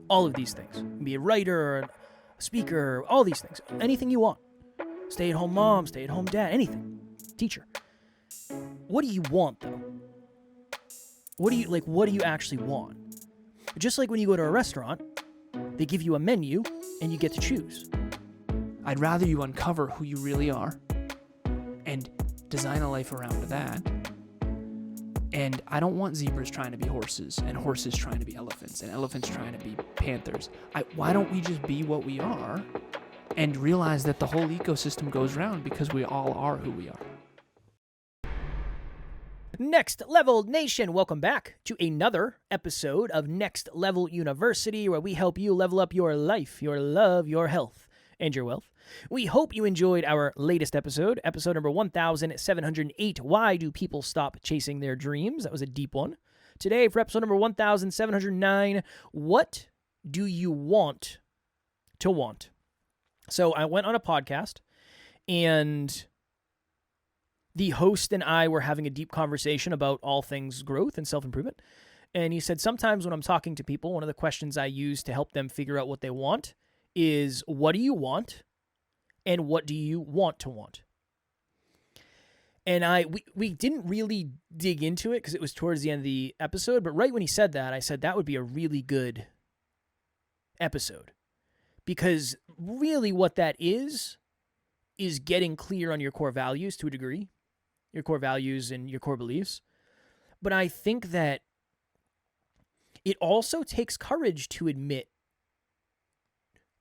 All of these things. Be a writer or a speaker, all these things. Anything you want. Stay-at-home mom, stay-at-home dad, anything. Teacher. What do you want, though? What do you actually want? Just like when you go to a restaurant, they give you a menu and you get to choose. I'd rather you uncover who you really are and design a life around that. And I don't want zebras trying to be horses and horses trying to be elephants and elephants trying to be panthers. Why don't we just be what we are and realize that the whole ecosystem goes round because we all are who we are? Next Level Nation, welcome back to another episode of Next Level University, where we help you level up your life, your love, your health, and your wealth. We hope you enjoyed our latest episode number 1708, Why Do People Stop Chasing Their Dreams? That was a deep one. Today, for episode number 1709, What Do You Want to Want? So I went on a podcast, and the host and I were having a deep conversation about all things growth and self-improvement. And he said, sometimes when I'm talking to people, one of the questions I use to help them figure out what they want is, what do you want? And what do you want to want? And we didn't really dig into it because it was towards the end of the episode. But right when he said that, I said that would be a really good episode. Because really what that is getting clear on your core values to a degree. Your core values and your core beliefs. But I think that it also takes courage to admit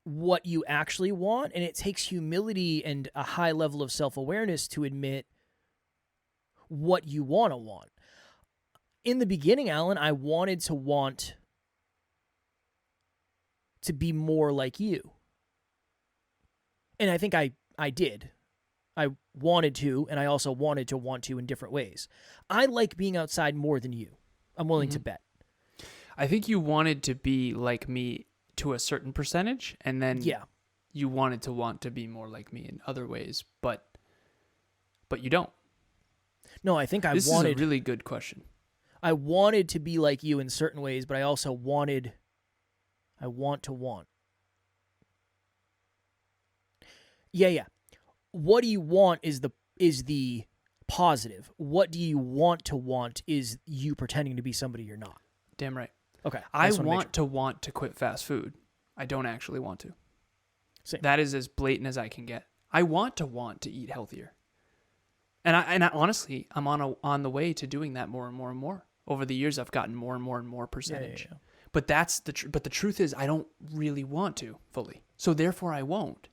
what you actually want, and it takes humility and a high level of self-awareness to admit what you want to want. In the beginning, Alan, I wanted to want to be more like you. And I think I did. I wanted to, and I also wanted to want to in different ways. I like being outside more than you. I'm willing to bet. I think you wanted to be like me to a certain percentage, and then you wanted to want to be more like me in other ways, but you don't. No, I think This is a really good question. I wanted to be like you in certain ways, but I also want to want. Yeah. What do you want is the positive. What do you want to want is you pretending to be somebody you're not. Damn right. Okay. I want to quit fast food. I don't actually want to. Same. That is as blatant as I can get. I want to eat healthier. And I honestly, I'm on the way to doing that more and more and more. Over the years, I've gotten more and more and more percentage. Yeah. But that's the truth is I don't really want to fully. So therefore I won't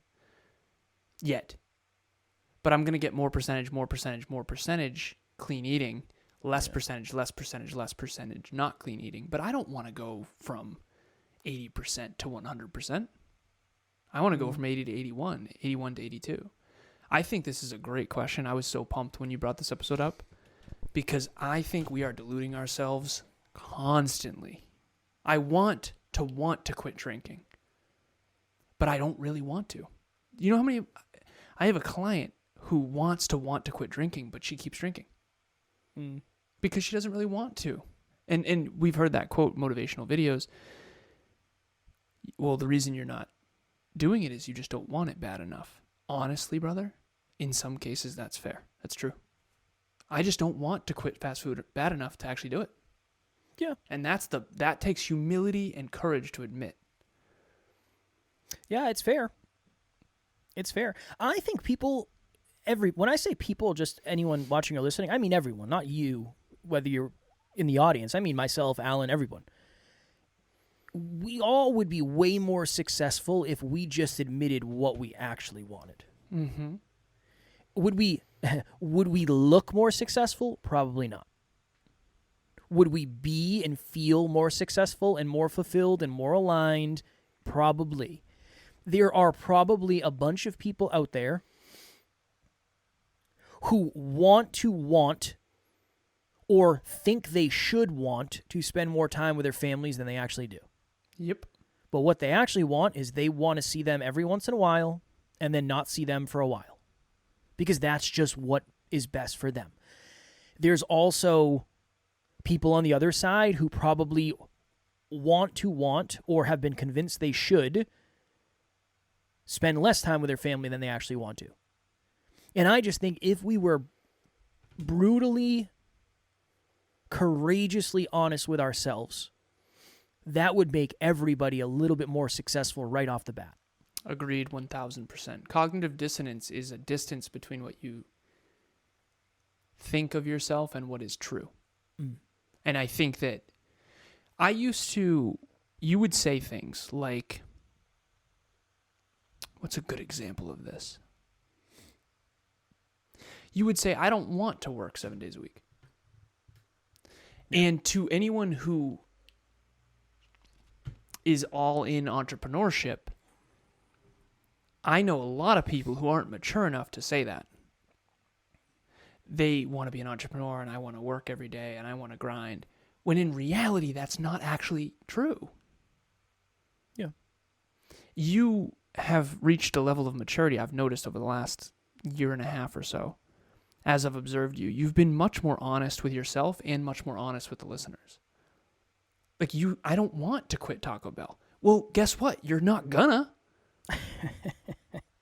yet. But I'm going to get more percentage clean eating, less percentage not clean eating. But I don't want to go from 80% to 100%. I want to go from 80 to 81, 81 to 82. I think this is a great question. I was so pumped when you brought this episode up because I think we are deluding ourselves constantly. I want to quit drinking, but I don't really want to. You know how many... I have a client who wants to quit drinking, but she keeps drinking because she doesn't really want to. And we've heard that quote, motivational videos. Well, the reason you're not doing it is you just don't want it bad enough. Honestly, brother, in some cases, that's fair. That's true. I just don't want to quit fast food bad enough to actually do it. Yeah. And that takes humility and courage to admit. Yeah, it's fair. It's fair. I think people, when I say people, just anyone watching or listening, I mean everyone, not you, whether you're in the audience. I mean myself, Alan, everyone. We all would be way more successful if we just admitted what we actually wanted. Mm-hmm. Would we look more successful? Probably not. Would we be and feel more successful and more fulfilled and more aligned? Probably. There are probably a bunch of people out there who want or think they should want to spend more time with their families than they actually do. Yep. But what they actually want is they want to see them every once in a while and then not see them for a while. Because that's just what is best for them. There's also people on the other side who probably want or have been convinced they should spend less time with their family than they actually want to. And I just think if we were brutally, courageously honest with ourselves, that would make everybody a little bit more successful right off the bat. Agreed 1,000%. Cognitive dissonance is a distance between what you think of yourself and what is true. And I think that you would say things like, what's a good example of this? You would say, I don't want to work 7 days a week. And to anyone who is all in entrepreneurship, I know a lot of people who aren't mature enough to say that. They want to be an entrepreneur and I want to work every day and I want to grind. When in reality, that's not actually true. Yeah. You have reached a level of maturity I've noticed over the last year and a half or so. As I've observed you, you've been much more honest with yourself and much more honest with the listeners. Like I don't want to quit Taco Bell. Well, guess what? You're not gonna.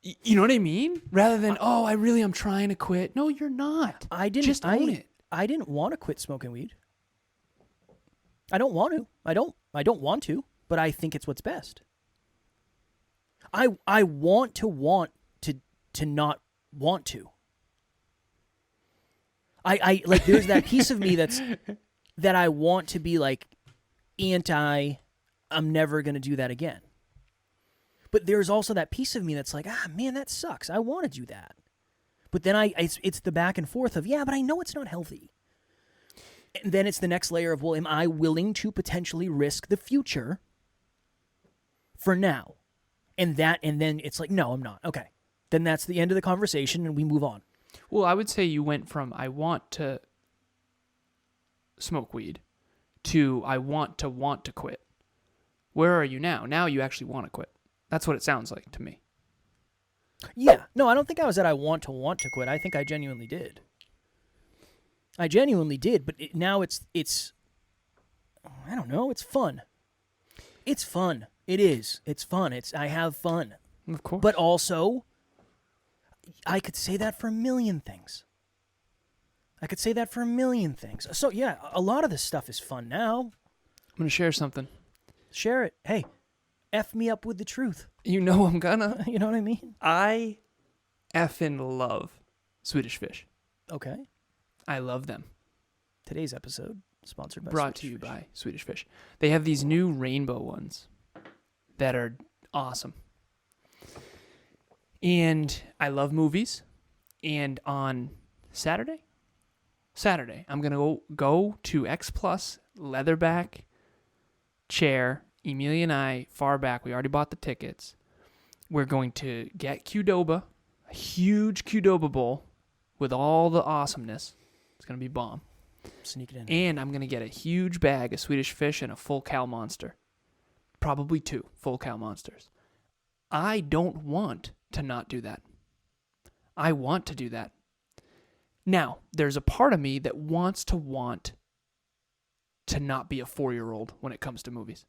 You know what I mean? Rather than, I'm trying to quit. No, you're not. Just own it. I didn't want to quit smoking weed. I don't want to. I don't want to, but I think it's what's best. I want to not want to. I like there's that piece of me that I want to be like I'm never going to do that again. But there's also that piece of me that's like, man, that sucks. I want to do that. But then it's the back and forth of, but I know it's not healthy. And then it's the next layer of, well, am I willing to potentially risk the future for now? And then it's like, no, I'm not. Okay. Then that's the end of the conversation and we move on. Well, I would say you went from I want to smoke weed to I want to quit. Where are you now? Now you actually want to quit. That's what it sounds like to me. Yeah. No, I don't think I was at I want to quit. I think I genuinely did. But now it's I don't know, it's fun. It's fun. It is. It's fun. I have fun. Of course. But also, I could say that for a million things. So, yeah, a lot of this stuff is fun now. I'm going to share something. Share it. Hey, F me up with the truth. You know I'm gonna. You know what I mean? I effing love Swedish Fish. Okay. I love them. Today's episode, sponsored by Brought to you by Swedish Fish. They have these new rainbow ones that are awesome. And I love movies. And on Saturday, I'm going to go to X Plus, leatherback chair. Emilia and I, far back, we already bought the tickets. We're going to get Qdoba, a huge Qdoba bowl with all the awesomeness. It's going to be bomb. Sneak it in. And I'm going to get a huge bag of Swedish Fish and a full cow monster. Probably 2 full cow monsters. I don't want to not do that. I want to do that. Now, there's a part of me that wants to not be a 4-year-old when it comes to movies.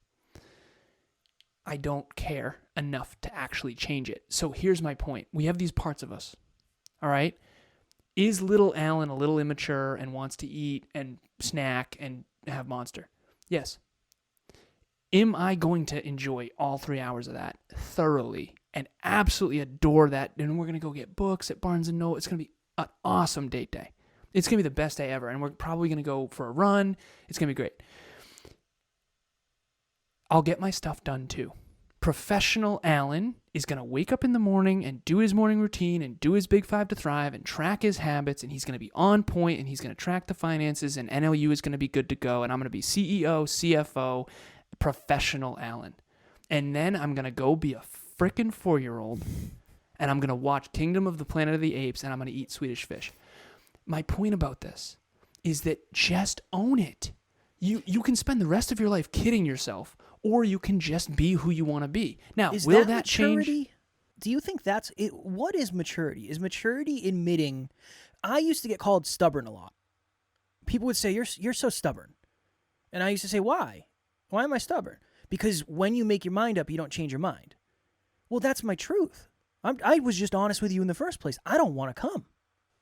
I don't care enough to actually change it. So here's my point. We have these parts of us. All right? Is little Alan a little immature and wants to eat and snack and have Monster? Yes. Am I going to enjoy all 3 hours of that thoroughly and absolutely adore that? And we're going to go get books at Barnes & Noble. It's going to be an awesome date day. It's going to be the best day ever. And we're probably going to go for a run. It's going to be great. I'll get my stuff done too. Professional Alan is going to wake up in the morning and do his morning routine and do his Big 5 to Thrive and track his habits, and he's going to be on point and he's going to track the finances, and NLU is going to be good to go, and I'm going to be CEO, CFO, professional Alan. And then I'm going to go be a freaking 4-year-old and I'm going to watch Kingdom of the Planet of the Apes and I'm going to eat Swedish Fish. My point about this is that just own it. You can spend the rest of your life kidding yourself, or you can just be who you want to be. Now, will that change? Do you think that's it? What is maturity? Is maturity admitting? I used to get called stubborn a lot. People would say, you're so stubborn. And I used to say, why? Why am I stubborn? Because when you make your mind up, you don't change your mind. Well, that's my truth. I was just honest with you in the first place. I don't want to come.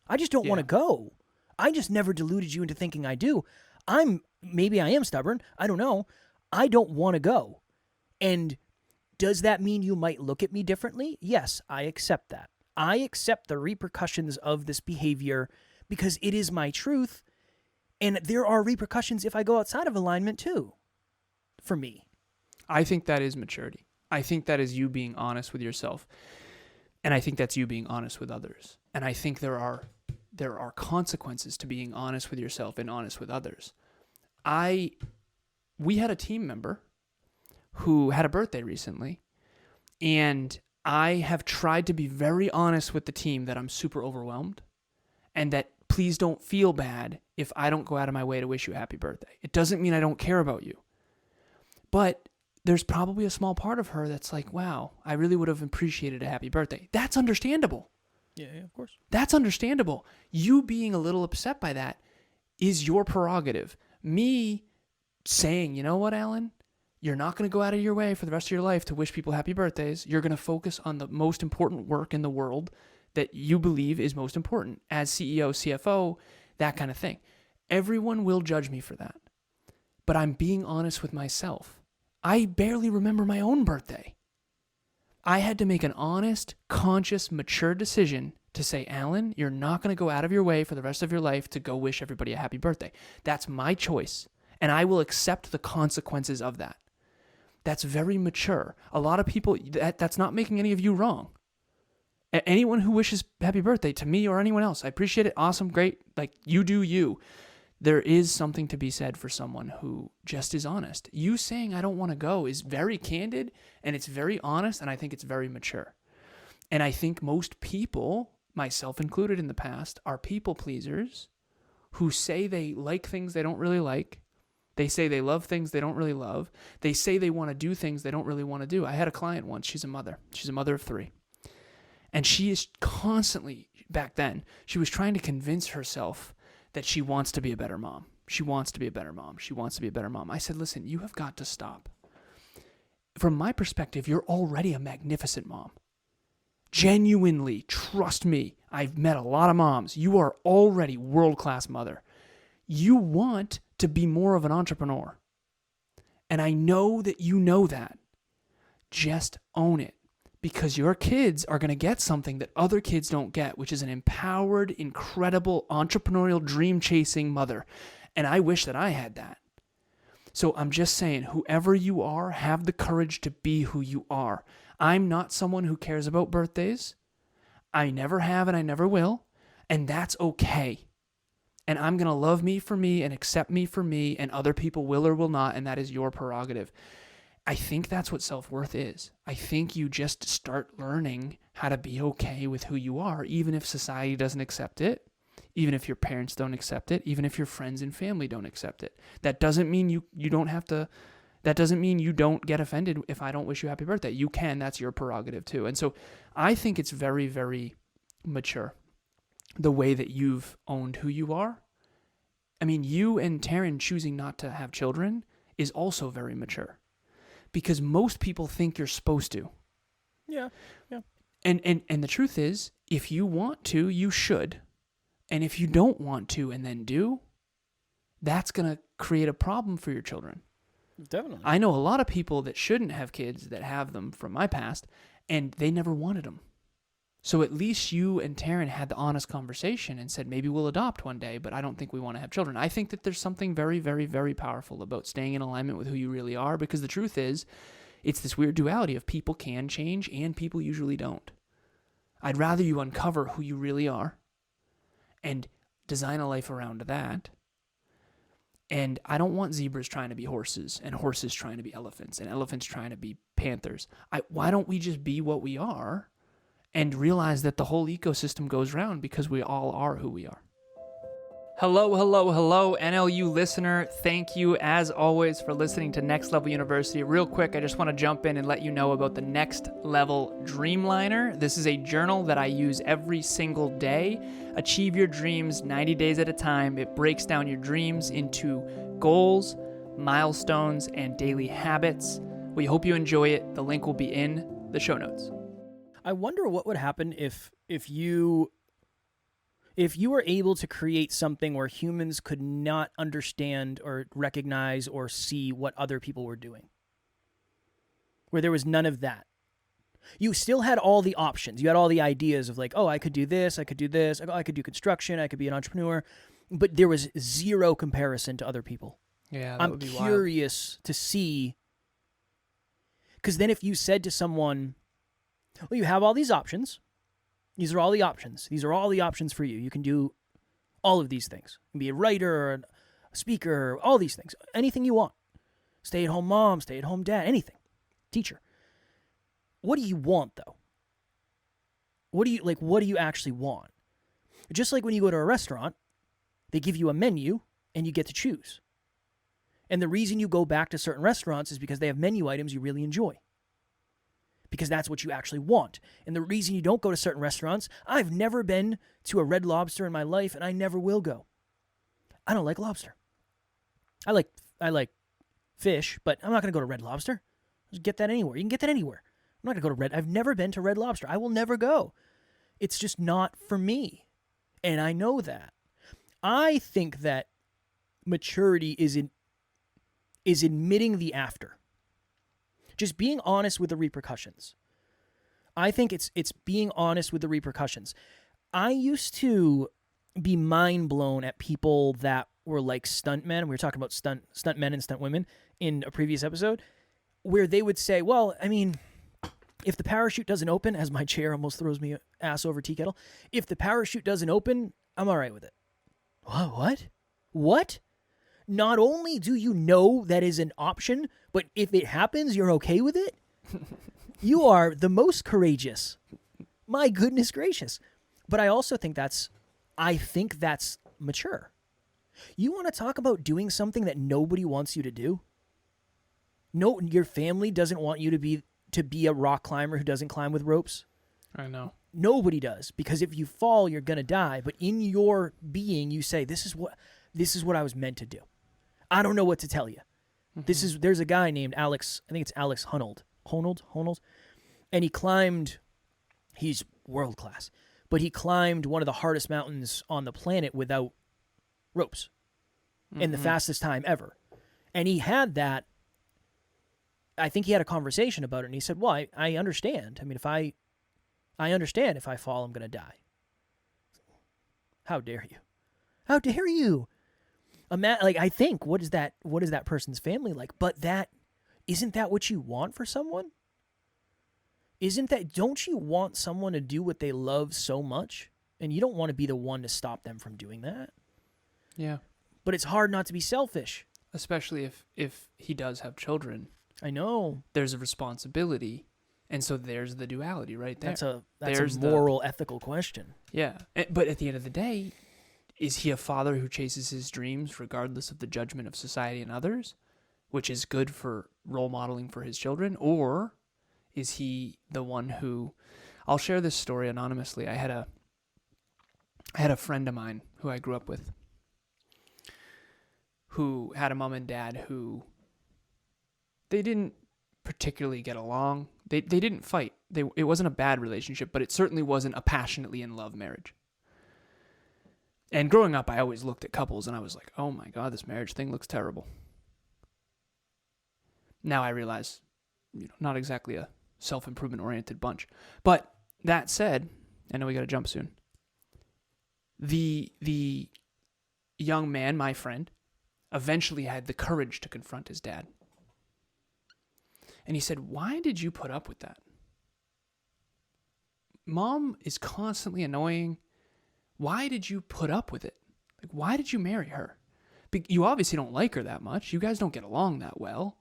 I just don't want to go. I just never deluded you into thinking I do. Maybe I am stubborn. I don't know. I don't want to go. And does that mean you might look at me differently? Yes, I accept that. I accept the repercussions of this behavior because it is my truth. And there are repercussions if I go outside of alignment too, for me. I think that is maturity. I think that is you being honest with yourself. And I think that's you being honest with others. And I think there are consequences to being honest with yourself and honest with others. We had a team member who had a birthday recently, and I have tried to be very honest with the team that I'm super overwhelmed and that please don't feel bad if I don't go out of my way to wish you a happy birthday. It doesn't mean I don't care about you. But there's probably a small part of her that's like, wow, I really would have appreciated a happy birthday. That's understandable. Yeah, of course. That's understandable. You being a little upset by that is your prerogative. Me saying, you know what, Alan? You're not going to go out of your way for the rest of your life to wish people happy birthdays. You're going to focus on the most important work in the world that you believe is most important as CEO, CFO, that kind of thing. Everyone will judge me for that. But I'm being honest with myself. I barely remember my own birthday. I had to make an honest, conscious, mature decision to say, Alan, you're not going to go out of your way for the rest of your life to go wish everybody a happy birthday. That's my choice, and I will accept the consequences of that. That's very mature. A lot of people, that's not making any of you wrong. Anyone who wishes happy birthday to me or anyone else, I appreciate it. Awesome, great. Like, you do you. There is something to be said for someone who just is honest. You saying I don't want to go is very candid, and it's very honest, and I think it's very mature. And I think most people, myself included in the past, are people pleasers who say they like things they don't really like. They say they love things they don't really love. They say they want to do things they don't really want to do. I had a client once. She's a mother. She's a mother of 3. And she is constantly, back then, she was trying to convince herself that she wants to be a better mom. She wants to be a better mom. She wants to be a better mom. I said, listen, you have got to stop. From my perspective, you're already a magnificent mom. Genuinely, trust me, I've met a lot of moms. You are already world-class mother. You want to be more of an entrepreneur. And I know that you know that. Just own it. Because your kids are going to get something that other kids don't get, which is an empowered, incredible, entrepreneurial, dream-chasing mother. And I wish that I had that. So I'm just saying, whoever you are, have the courage to be who you are. I'm not someone who cares about birthdays. I never have and I never will. And that's okay. And I'm going to love me for me and accept me for me, and other people will or will not, and that is your prerogative. I think that's what self-worth is. I think you just start learning how to be okay with who you are, even if society doesn't accept it, even if your parents don't accept it, even if your friends and family don't accept it. That doesn't mean you don't have to, that doesn't mean you don't get offended if I don't wish you a happy birthday. You can, that's your prerogative too. And so I think it's very, very mature, the way that you've owned who you are. I mean, you and Taryn choosing not to have children is also very mature. Because most people think you're supposed to. Yeah. And the truth is, if you want to, you should. And if you don't want to and then do, that's going to create a problem for your children. Definitely. I know a lot of people that shouldn't have kids that have them from my past, and they never wanted them. So at least you and Taryn had the honest conversation and said, maybe we'll adopt one day, but I don't think we want to have children. I think that there's something very, very, very powerful about staying in alignment with who you really are, because the truth is, it's this weird duality of people can change and people usually don't. I'd rather you uncover who you really are and design a life around that. And I don't want zebras trying to be horses and horses trying to be elephants and elephants trying to be panthers. Why don't we just be what we are and realize that the whole ecosystem goes round, because we all are who we are. Hello, NLU listener. Thank you, as always, for listening to Next Level University. Real quick, I just want to jump in and let you know about the Next Level Dreamliner. This is a journal that I use every single day. Achieve your dreams 90 days at a time. It breaks down your dreams into goals, milestones, and daily habits. We hope you enjoy it. The link will be in the show notes. I wonder what would happen if you were able to create something where humans could not understand or recognize or see what other people were doing. Where there was none of that. You still had all the options. You had all the ideas of like, oh, I could do this, I could do this, I could do construction, I could be an entrepreneur. But there was zero comparison to other people. Yeah, that I'm would be curious to see. Because then if you said to someone, well, you have all these options. These are all the options. These are all the options for you. You can do all of these things. You can be a writer or a speaker, all these things. Anything you want. Stay-at-home mom, stay-at-home dad, anything. Teacher. What do you want, though? What do you actually want? Just like when you go to a restaurant, they give you a menu and you get to choose. And the reason you go back to certain restaurants is because they have menu items you really enjoy. Because that's what you actually want. And the reason you don't go to certain restaurants, I've never been to a Red Lobster in my life, and I never will go. I don't like lobster. I like fish, but I'm not going to go to Red Lobster. Just get that anywhere. You can get that anywhere. I'm not going to go to Red. I've never been to Red Lobster. I will never go. It's just not for me. And I know that. I think that maturity is admitting the after. Just being honest with the repercussions. I think it's being honest with the repercussions. I used to be mind blown at people that were like stuntmen. We were talking about stuntmen and stunt women in a previous episode, where they would say, well, I mean, if the parachute doesn't open, as my chair almost throws me ass over tea kettle, if the parachute doesn't open, I'm all right with it. What? Not only do you know that is an option, but if it happens, you're okay with it? You are the most courageous. My goodness gracious. But I also think that's mature. You want to talk about doing something that nobody wants you to do? No, your family doesn't want you to be a rock climber who doesn't climb with ropes. I know. Nobody does, because if you fall, you're going to die. But in your being, you say, this is what I was meant to do. I don't know what to tell you. Mm-hmm. There's a guy named Alex, I think it's Alex Honnold, and he's world class, but he climbed one of the hardest mountains on the planet without ropes in the fastest time ever. And he had that, I think he had a conversation about it, and he said, well, I understand. I mean, I understand if I fall, I'm going to die. How dare you? How dare you? I think, what is that person's family like? But isn't that what you want for someone? Don't you want someone to do what they love so much? And you don't want to be the one to stop them from doing that. Yeah. But it's hard not to be selfish. Especially if he does have children. I know. There's a responsibility. And so there's the duality right there. That's a moral, ethical question. Yeah. But at the end of the day, is he a father who chases his dreams regardless of the judgment of society and others, which is good for role modeling for his children? Or is he the one who... I'll share this story anonymously. I had a friend of mine who I grew up with who had a mom and dad who they didn't particularly get along. They didn't fight. It wasn't a bad relationship, but it certainly wasn't a passionately in love marriage. And growing up, I always looked at couples and I was like, oh my God, this marriage thing looks terrible. Now I realize, not exactly a self-improvement oriented bunch. But that said, I know we got to jump soon. The young man, my friend, eventually had the courage to confront his dad. And he said, why did you put up with that? Mom is constantly annoying. Why did you put up with it? Like, why did you marry her? You obviously don't like her that much. You guys don't get along that well.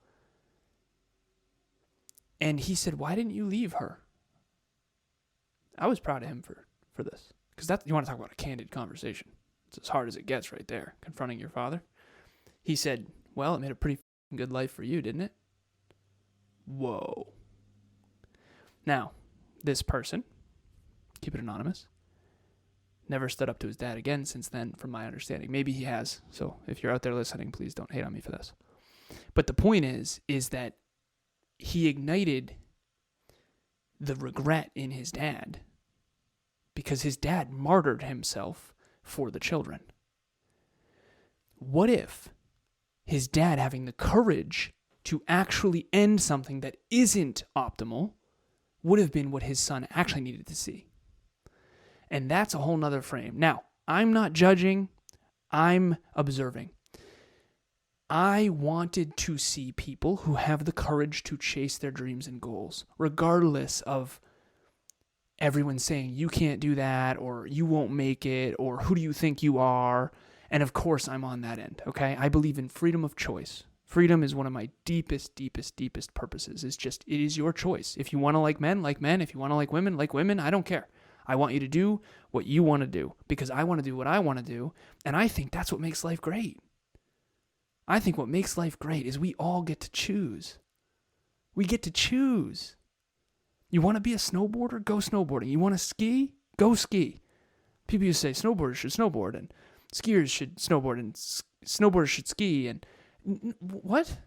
And he said, why didn't you leave her? I was proud of him for this. Because you want to talk about a candid conversation. It's as hard as it gets right there, confronting your father. He said, well, it made a pretty good life for you, didn't it? Whoa. Now, this person, keep it anonymous, never stood up to his dad again since then, from my understanding. Maybe he has. So if you're out there listening, please don't hate on me for this. But the point is that he ignited the regret in his dad because his dad martyred himself for the children. What if his dad having the courage to actually end something that isn't optimal would have been what his son actually needed to see? And that's a whole nother frame. Now, I'm not judging, I'm observing. I wanted to see people who have the courage to chase their dreams and goals, regardless of everyone saying you can't do that, or you won't make it, or who do you think you are? And of course, I'm on that end, okay? I believe in freedom of choice. Freedom is one of my deepest purposes. It is your choice. If you want to like men, like men. If you want to like women, I don't care. I want you to do what you want to do because I want to do what I want to do. And I think that's what makes life great. I think what makes life great is we all get to choose. We get to choose. You want to be a snowboarder? Go snowboarding. You want to ski? Go ski. People used to say snowboarders should snowboard and skiers should snowboard and snowboarders should ski. And what?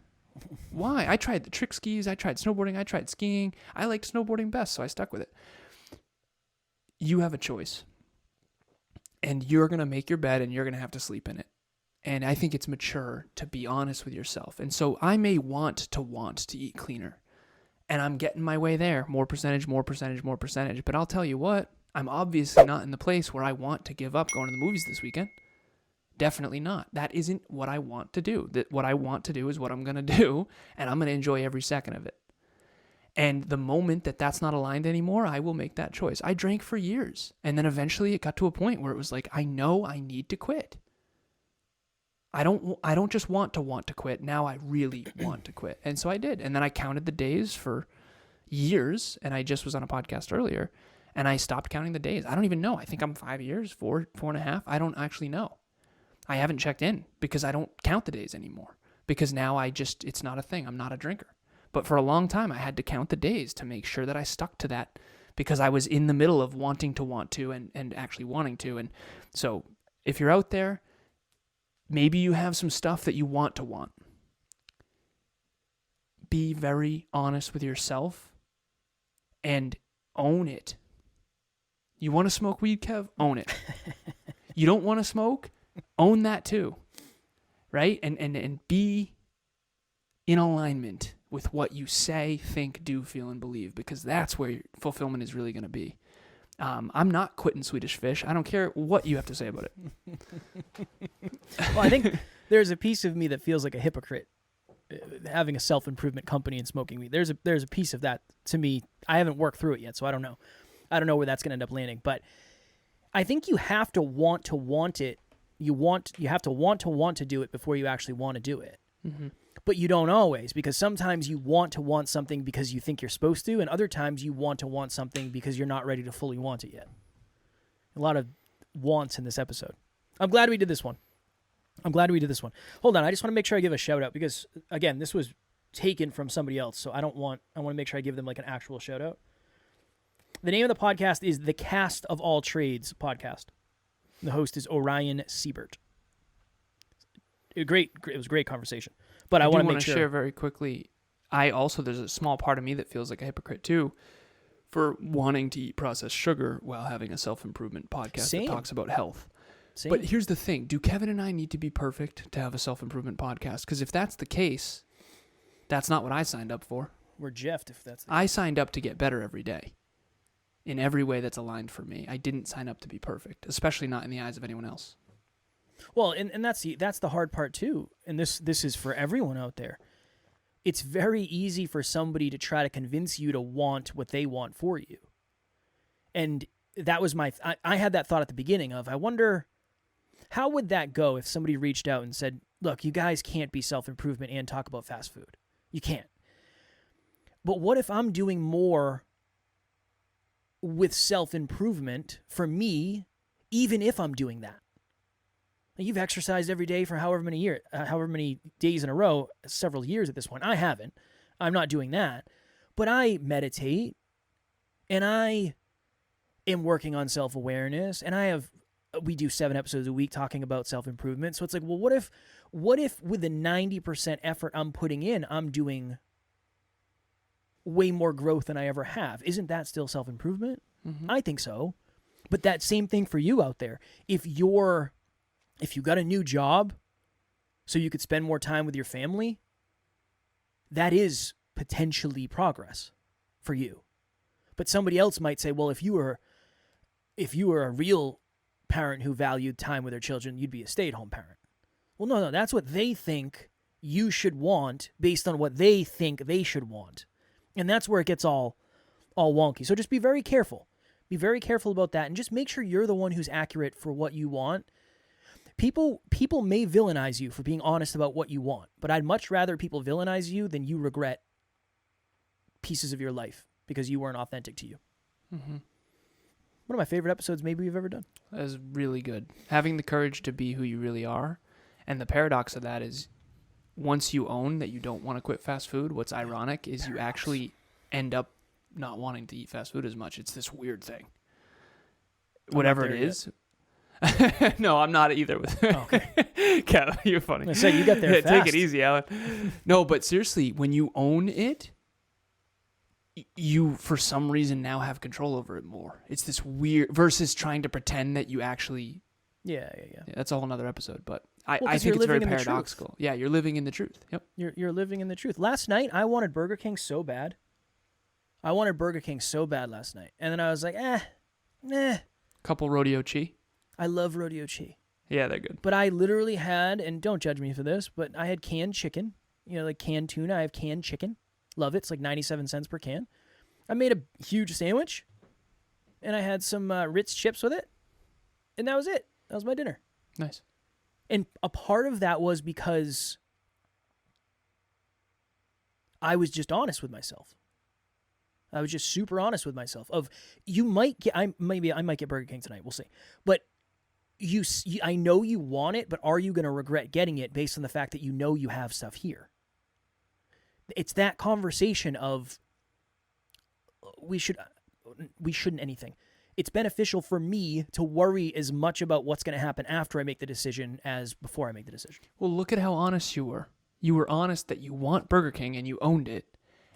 Why? I tried the trick skis. I tried snowboarding. I tried skiing. I liked snowboarding best, so I stuck with it. You have a choice. And you're going to make your bed and you're going to have to sleep in it. And I think it's mature to be honest with yourself. And so I may want to eat cleaner. And I'm getting my way there. More percentage. But I'll tell you what, I'm obviously not in the place where I want to give up going to the movies this weekend. Definitely not. That isn't what I want to do. What I want to do is what I'm going to do. And I'm going to enjoy every second of it. And the moment that that's not aligned anymore, I will make that choice. I drank for years. And then eventually it got to a point where it was like, I know I need to quit. I don't just want to quit. Now I really want to quit. And so I did. And then I counted the days for years. And I just was on a podcast earlier. And I stopped counting the days. I don't even know. I think I'm 5 years, 4.5. I don't actually know. I haven't checked in because I don't count the days anymore. Because now it's not a thing. I'm not a drinker. But for a long time, I had to count the days to make sure that I stuck to that because I was in the middle of wanting to and actually wanting to. And so if you're out there, maybe you have some stuff that you want. Be very honest with yourself and own it. You want to smoke weed, Kev? Own it. You don't want to smoke? Own that too. Right? And be in alignment with what you say, think, do, feel, and believe, because that's where your fulfillment is really going to be. I'm not quitting Swedish Fish. I don't care what you have to say about it. Well, I think there's a piece of me that feels like a hypocrite having a self-improvement company and smoking weed. There's a piece of that to me. I haven't worked through it yet, so I don't know. I don't know where that's going to end up landing, but I think you have to want it. You have to want to do it before you actually want to do it. Mm-hmm. But you don't always, because sometimes you want something because you think you're supposed to, and other times you want something because you're not ready to fully want it yet. A lot of wants in this episode. I'm glad we did this one. Hold on, I just want to make sure I give a shout out because, again, this was taken from somebody else, so I want to make sure I give them like an actual shout out. The name of the podcast is the Cast of All Trades podcast. The host is Orion Siebert. It was a great conversation. But I want to make sure. Share very quickly. There's a small part of me that feels like a hypocrite too for wanting to eat processed sugar while having a self-improvement podcast that talks about health. Same. But here's the thing. Do Kevin and I need to be perfect to have a self-improvement podcast? Because if that's the case, that's not what I signed up for. We're Jeffed if that's the case. I signed up to get better every day in every way that's aligned for me. I didn't sign up to be perfect, especially not in the eyes of anyone else. Well, and that's the hard part too. And this is for everyone out there. It's very easy for somebody to try to convince you to want what they want for you. And that was I had that thought at the beginning of, I wonder, how would that go if somebody reached out and said, look, you guys can't be self-improvement and talk about fast food. You can't. But what if I'm doing more with self-improvement for me, even if I'm doing that? You've exercised every day for however many days in a row, several years at this point. I haven't. I'm not doing that. But I meditate, and I am working on self-awareness, and I have we do 7 episodes a week talking about self-improvement. So it's like, well, what if with the 90% effort I'm putting in, I'm doing way more growth than I ever have? Isn't that still self-improvement? Mm-hmm. I think so. But that same thing for you out there. If you got a new job so you could spend more time with your family, that is potentially progress for you. But somebody else might say, well, if you were a real parent who valued time with their children, you'd be a stay-at-home parent. Well, no, that's what they think you should want based on what they think they should want. And that's where it gets all wonky. So just be very careful. Be very careful about that, and just make sure you're the one who's accurate for what you want. People may villainize you for being honest about what you want, but I'd much rather people villainize you than you regret pieces of your life because you weren't authentic to you. Mm-hmm. One of my favorite episodes maybe we've ever done. That is really good. Having the courage to be who you really are. And the paradox of that is once you own that you don't want to quit fast food, what's ironic is you actually end up not wanting to eat fast food as much. It's this weird thing. Whatever it is. No, I'm not either. Okay. Cal, you're funny. So you got there fast. Take it easy, Alan. No, but seriously, when you own it, you, for some reason, now have control over it more. It's this weird, versus trying to pretend that you actually... Yeah. That's a whole nother episode, but I think it's very paradoxical. Yeah, you're living in the truth. Yep. You're living in the truth. Last night, I wanted Burger King so bad. Last night. And then I was like, Couple rodeo chi. I love rodeo chi. Yeah, they're good. But I literally had, and don't judge me for this, but I had canned chicken. Like canned tuna. I have canned chicken. Love it. It's like 97 cents per can. I made a huge sandwich, and I had some Ritz chips with it, and that was it. That was my dinner. Nice. And a part of that was because I was just honest with myself. I was just super honest with myself. I might get Burger King tonight. We'll see. But I know you want it, but are you going to regret getting it based on the fact that you know you have stuff here? It's that conversation of we shouldn't anything. It's beneficial for me to worry as much about what's going to happen after I make the decision as before I make the decision. Well, look at how honest you were. You were honest that you want Burger King and you owned it.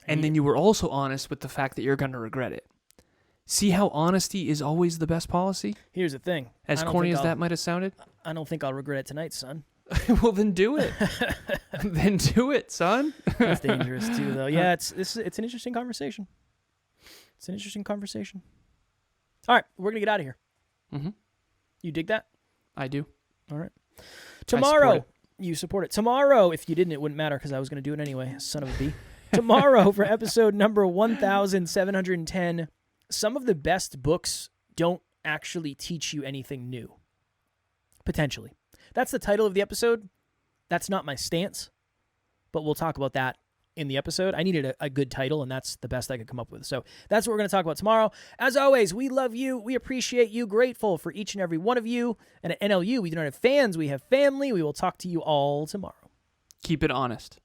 And then you were also honest with the fact that you're going to regret it. See how honesty is always the best policy? Here's the thing. As corny as that might have sounded? I don't think I'll regret it tonight, son. Well, then do it. Then do it, son. That's dangerous, too, though. Yeah, it's an interesting conversation. All right, we're going to get out of here. Mm-hmm. You dig that? I do. All right. Tomorrow, you support it. Tomorrow, if you didn't, it wouldn't matter because I was going to do it anyway. Son of a bee. Tomorrow, for episode number 1710, some of the best books don't actually teach you anything new. Potentially. That's the title of the episode. That's not my stance, but we'll talk about that in the episode. I needed a good title, and that's the best I could come up with. So that's what we're going to talk about tomorrow. As always, we love you. We appreciate you. Grateful for each and every one of you. And at NLU, we do not have fans. We have family. We will talk to you all tomorrow. Keep it honest.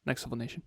Next Level Nation.